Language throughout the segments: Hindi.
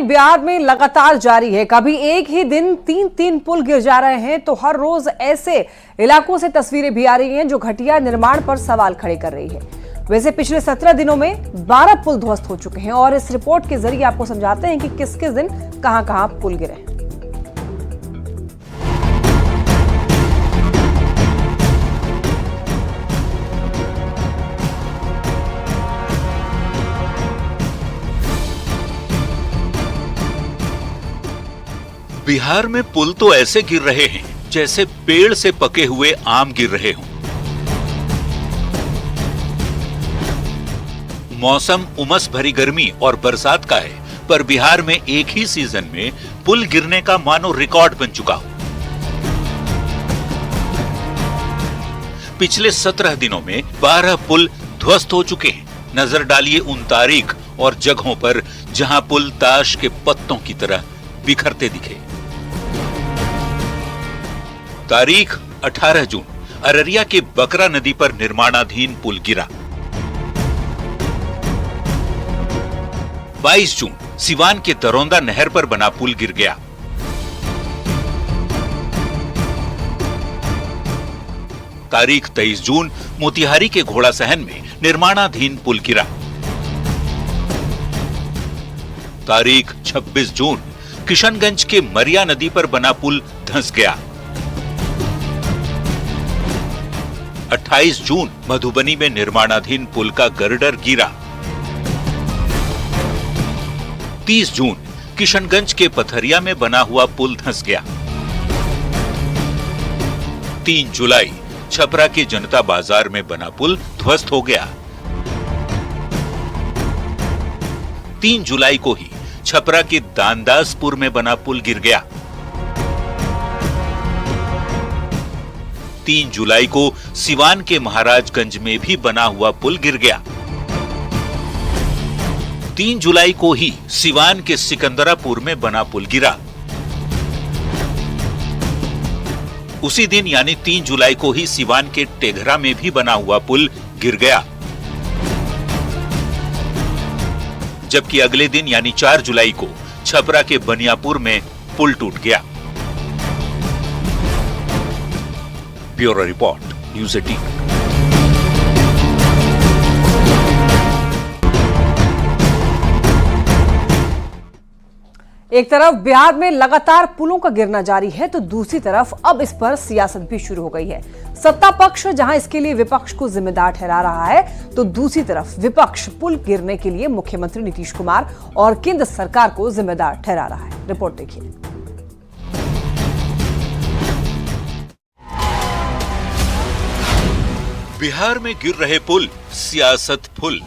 बिहार में लगातार जारी है। कभी एक ही दिन 3-3 पुल गिर जा रहे हैं तो हर रोज ऐसे इलाकों से तस्वीरें भी आ रही हैं जो घटिया निर्माण पर सवाल खड़े कर रही है। वैसे पिछले 17 दिनों में 12 पुल ध्वस्त हो चुके हैं और इस रिपोर्ट के जरिए आपको समझाते हैं कि किस किस दिन कहां-कहां पुल गिरे हैं। बिहार में पुल तो ऐसे गिर रहे हैं जैसे पेड़ से पके हुए आम गिर रहे हों। मौसम उमस भरी गर्मी और बरसात का है, पर बिहार में एक ही सीजन में पुल गिरने का मानो रिकॉर्ड बन चुका हो। पिछले 17 दिनों में 12 पुल ध्वस्त हो चुके हैं। नजर डालिए उन तारीख और जगहों पर जहां पुल ताश के पत्तों की तरह बिखरते दिखे। तारीख 18 जून, अररिया के बकरा नदी पर निर्माणाधीन पुल गिरा। 22 जून, सिवान के दरौंदा नहर पर बना पुल गिर गया। तारीख 23 जून, मोतिहारी के घोड़ासहन में निर्माणाधीन पुल गिरा। तारीख 26 जून, किशनगंज के मरिया नदी पर बना पुल धंस गया। 28 जून, मधुबनी में निर्माणाधीन पुल का गर्डर गिरा। 30 जून, किशनगंज के पथरिया में बना हुआ पुल धंस गया। 3 जुलाई, छपरा के जनता बाजार में बना पुल ध्वस्त हो गया। 3 जुलाई को ही छपरा के दानदासपुर में बना पुल गिर गया। 3 जुलाई को सिवान के महाराजगंज में भी बना हुआ पुल गिर गया। 3 जुलाई को ही सिवान के सिकंदरापुर में बना पुल गिरा। उसी दिन यानी 3 जुलाई को ही सिवान के टेघरा में भी बना हुआ पुल गिर गया। जबकि अगले दिन यानी 4 जुलाई को छपरा के बनियापुर में पुल टूट गया। Bureau report, news 18। एक तरफ बिहार में लगातार पुलों का गिरना जारी है तो दूसरी तरफ अब इस पर सियासत भी शुरू हो गई है। सत्ता पक्ष जहां इसके लिए विपक्ष को जिम्मेदार ठहरा रहा है तो दूसरी तरफ विपक्ष पुल गिरने के लिए मुख्यमंत्री नीतीश कुमार और केंद्र सरकार को जिम्मेदार ठहरा रहा है। रिपोर्ट देखिए। बिहार में गिर रहे पुल, सियासत फुल।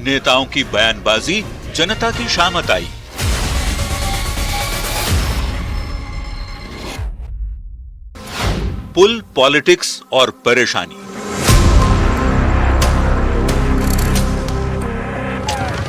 नेताओं की बयानबाजी, जनता की शामत आई। पुल, पॉलिटिक्स और परेशानी।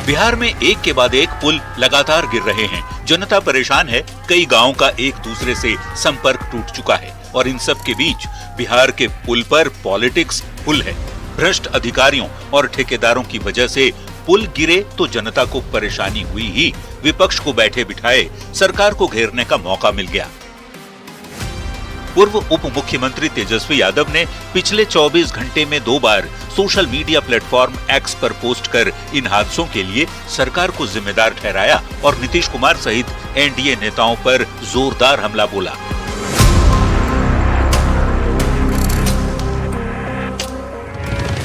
बिहार में एक के बाद एक पुल लगातार गिर रहे हैं। जनता परेशान है। कई गांवों का एक दूसरे से संपर्क टूट चुका है और इन सब के बीच बिहार के पुल पर पॉलिटिक्स फुल है। भ्रष्ट अधिकारियों और ठेकेदारों की वजह से पुल गिरे तो जनता को परेशानी हुई ही विपक्ष को बैठे बिठाए सरकार को घेरने का मौका मिल गया। पूर्व उप मुख्यमंत्री तेजस्वी यादव ने पिछले 24 घंटे में 2 बार सोशल मीडिया प्लेटफॉर्म एक्स पर पोस्ट कर इन हादसों के लिए सरकार को जिम्मेदार ठहराया और नीतीश कुमार सहित एनडीए नेताओं पर जोरदार हमला बोला।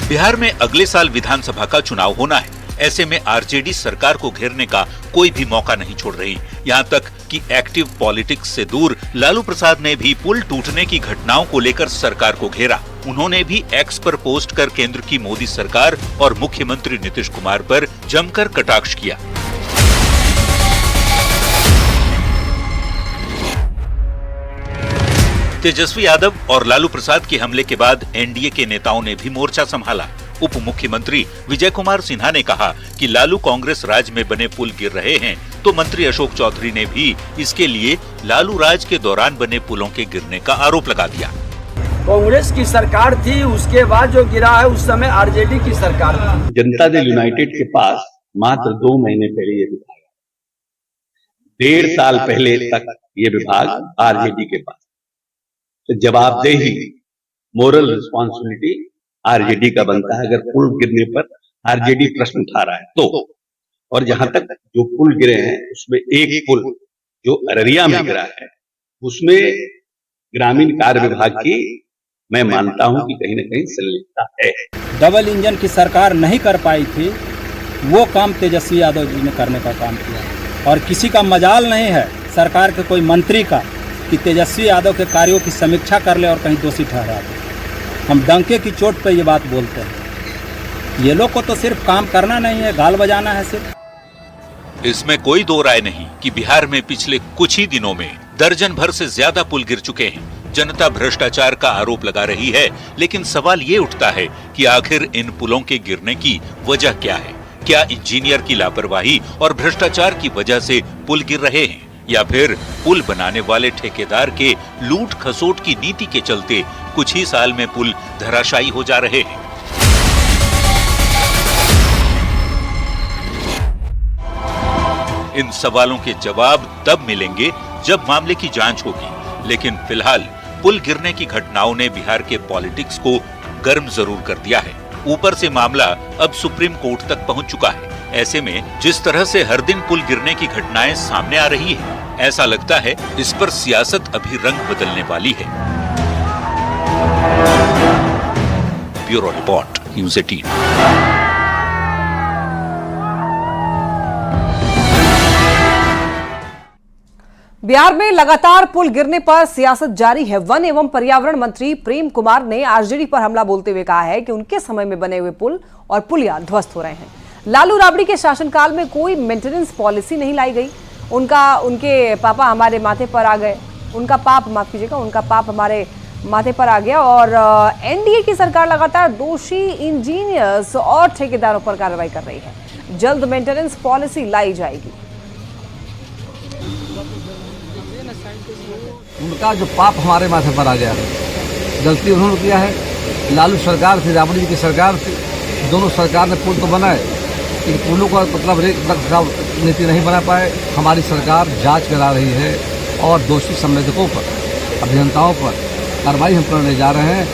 बिहार में अगले साल विधानसभा का चुनाव होना है। ऐसे में आरजेडी सरकार को घेरने का कोई भी मौका नहीं छोड़ रही। यहाँ तक कि एक्टिव पॉलिटिक्स से दूर लालू प्रसाद ने भी पुल टूटने की घटनाओं को लेकर सरकार को घेरा। उन्होंने भी एक्स पर पोस्ट कर केंद्र की मोदी सरकार और मुख्यमंत्री नीतीश कुमार पर जमकर कटाक्ष किया। तेजस्वी यादव और लालू प्रसाद के हमले के बाद एनडीए के नेताओं ने भी मोर्चा संभाला। उप मुख्यमंत्री विजय कुमार सिन्हा ने कहा कि लालू कांग्रेस राज में बने पुल गिर रहे हैं, तो मंत्री अशोक चौधरी ने भी इसके लिए लालू राज के दौरान बने पुलों के गिरने का आरोप लगा दिया। कांग्रेस की सरकार थी, उसके बाद जो गिरा है उस समय आरजेडी की सरकार थी। जनता दल यूनाइटेड के पास मात्र 2 महीने पहले ये विभाग, 1.5 साल पहले तक ये विभाग आरजेडी के पास। तो जवाबदेही, मोरल रिस्पॉन्सिबिलिटी आरजेडी का बनता है अगर पुल गिरने पर आरजेडी प्रश्न उठा रहा है तो। और जहां तक जो पुल गिरे हैं उसमें एक पुल जो अररिया में गिरा है उसमें ग्रामीण कार्य विभाग की मैं मानता हूं कि कहीं न कहीं संलिप्तता है। डबल इंजन की सरकार नहीं कर पाई थी, वो काम तेजस्वी यादव जी ने करने का काम किया। और किसी का मजाल नहीं है सरकार के कोई मंत्री का कि तेजस्वी यादव के कार्यों की समीक्षा कर ले और कहीं दोषी ठहरा दे। हम डंके की चोट पर ये बात बोलते हैं। ये लोग को तो सिर्फ काम करना नहीं है, गाल बजाना है सिर्फ। इसमें कोई दो राय नहीं कि बिहार में पिछले कुछ ही दिनों में दर्जन भर से ज्यादा पुल गिर चुके हैं। जनता भ्रष्टाचार का आरोप लगा रही है, लेकिन सवाल ये उठता है कि आखिर इन पुलों के गिरने की वजह क्या है? क्या इंजीनियर की लापरवाही और भ्रष्टाचार की वजह से पुल गिर रहे हैं, या फिर पुल बनाने वाले ठेकेदार के लूट खसोट की नीति के चलते कुछ ही साल में पुल धराशायी हो जा रहे हैं? इन सवालों के जवाब तब मिलेंगे जब मामले की जांच होगी, लेकिन फिलहाल पुल गिरने की घटनाओं ने बिहार के पॉलिटिक्स को गर्म जरूर कर दिया है। ऊपर से मामला अब सुप्रीम कोर्ट तक पहुंच चुका है। ऐसे में जिस तरह से हर दिन पुल गिरने की घटनाएं सामने आ रही है, ऐसा लगता है इस पर सियासत अभी रंग बदलने वाली है। Bureau report, news 18। बिहार में लगातार पुल गिरने पर सियासत जारी है। वन एवं पर्यावरण मंत्री प्रेम कुमार ने आरजेडी पर हमला बोलते हुए कहा है कि उनके समय में बने हुए पुल और पुलिया ध्वस्त हो रहे हैं। लालू राबड़ी के शासनकाल में कोई मेंटेनेंस पॉलिसी नहीं लाई गई। उनके पापा हमारे माथे पर आ गए, उनका पाप, माफ कीजिएगा, उनका पाप हमारे माथे पर आ गया। और एनडीए की सरकार लगातार दोषी इंजीनियर्स और ठेकेदारों पर कार्रवाई कर रही है। जल्द मेंटेनेंस पॉलिसी लाई जाएगी। उनका जो पाप हमारे माथे पर आ गया है, गलती उन्होंने किया है। लालू सरकार थी, राबड़ी जी की सरकार थी, दोनों सरकार ने पुल तो बनाए, इन पुलों का मतलब नीति नहीं बना पाए। हमारी सरकार जांच करा रही है और दोषी संवेदकों पर, अभियंताओं पर कार्रवाई हम करने जा रहे हैं।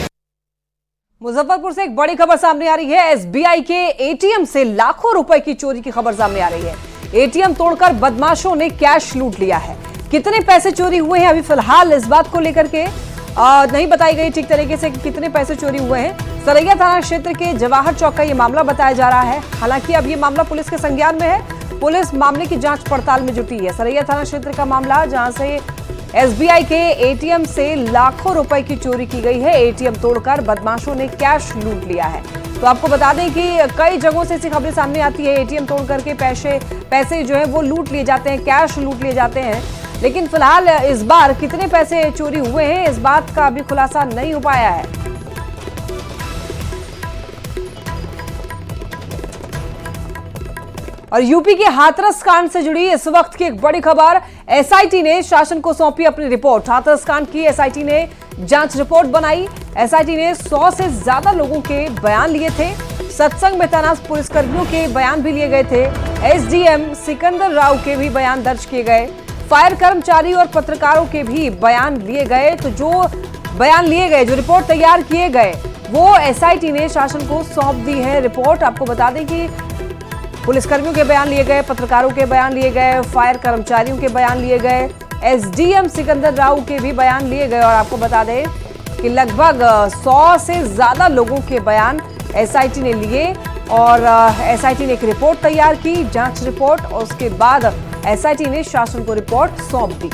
मुजफ्फरपुर से एक बड़ी खबर सामने आ रही है। एसबीआई के एटीएम से लाखों रुपए की चोरी की खबर सामने आ रही है। एटीएम तोड़कर बदमाशों ने कैश लूट लिया है। कितने पैसे चोरी हुए हैं अभी फिलहाल इस बात को लेकर के नहीं बताई गई ठीक तरीके से कि कितने पैसे चोरी हुए हैं। सरैया थाना क्षेत्र के जवाहर चौक का ये मामला बताया जा रहा है। हालांकि अब ये मामला पुलिस के संज्ञान में है। पुलिस मामले की जांच पड़ताल में जुटी है। सरैया थाना क्षेत्र का मामला, जहां से एसबीआई के एटीएम से लाखों रुपए की चोरी की गई है। एटीएम तोड़कर बदमाशों ने कैश लूट लिया है। तो आपको बता दें कि कई जगहों से ऐसी खबरें सामने आती है। एटीएम तोड़ करके पैसे जो है वो लूट लिए जाते हैं, कैश लूट लिए जाते हैं। लेकिन फिलहाल इस बार कितने पैसे चोरी हुए हैं, इस बात का अभी खुलासा नहीं हो पाया है। और यूपी के हाथरस कांड से जुड़ी इस वक्त की एक बड़ी खबर, एसआईटी ने शासन को सौंपी अपनी रिपोर्ट। हाथरस कांड की एसआईटी ने जांच रिपोर्ट बनाई। एसआईटी ने 100 से ज्यादा लोगों के बयान लिए थे। सत्संग में तैनात पुलिसकर्मियों के बयान भी लिए गए थे। एसडीएम सिकंदर राव के भी बयान दर्ज किए गए। फायर कर्मचारी और पत्रकारों के भी बयान लिए गए। तो जो बयान लिए गए, जो रिपोर्ट तैयार किए गए, वो एसआईटी ने शासन को सौंप दी है रिपोर्ट। आपको बता दें कि पुलिसकर्मियों के बयान लिए गए, पत्रकारों के बयान लिए गए, फायर कर्मचारियों के बयान लिए गए, एसडीएम सिकंदर राव के भी बयान लिए गए। और आपको बता दें कि लगभग 100 से ज्यादा लोगों के बयान एसआईटी ने लिए और एसआईटी ने एक रिपोर्ट तैयार की, जांच रिपोर्ट, और उसके बाद एसआईटी ने शासन को रिपोर्ट सौंप दी।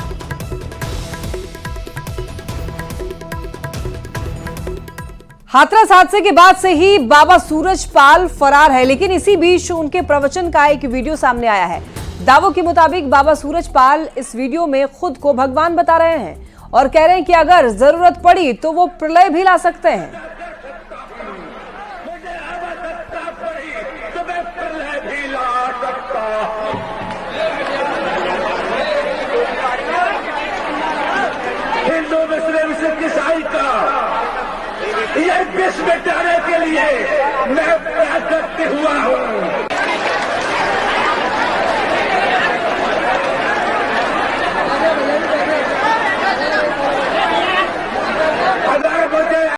हाथरस हादसे के बाद से ही बाबा सूरजपाल फरार है, लेकिन इसी बीच उनके प्रवचन का एक वीडियो सामने आया है। दावों के मुताबिक बाबा सूरजपाल इस वीडियो में खुद को भगवान बता रहे हैं और कह रहे हैं कि अगर जरूरत पड़ी तो वो प्रलय भी ला सकते हैं। हिंदू मुस्लिम सिख ईसाई का हुआ हो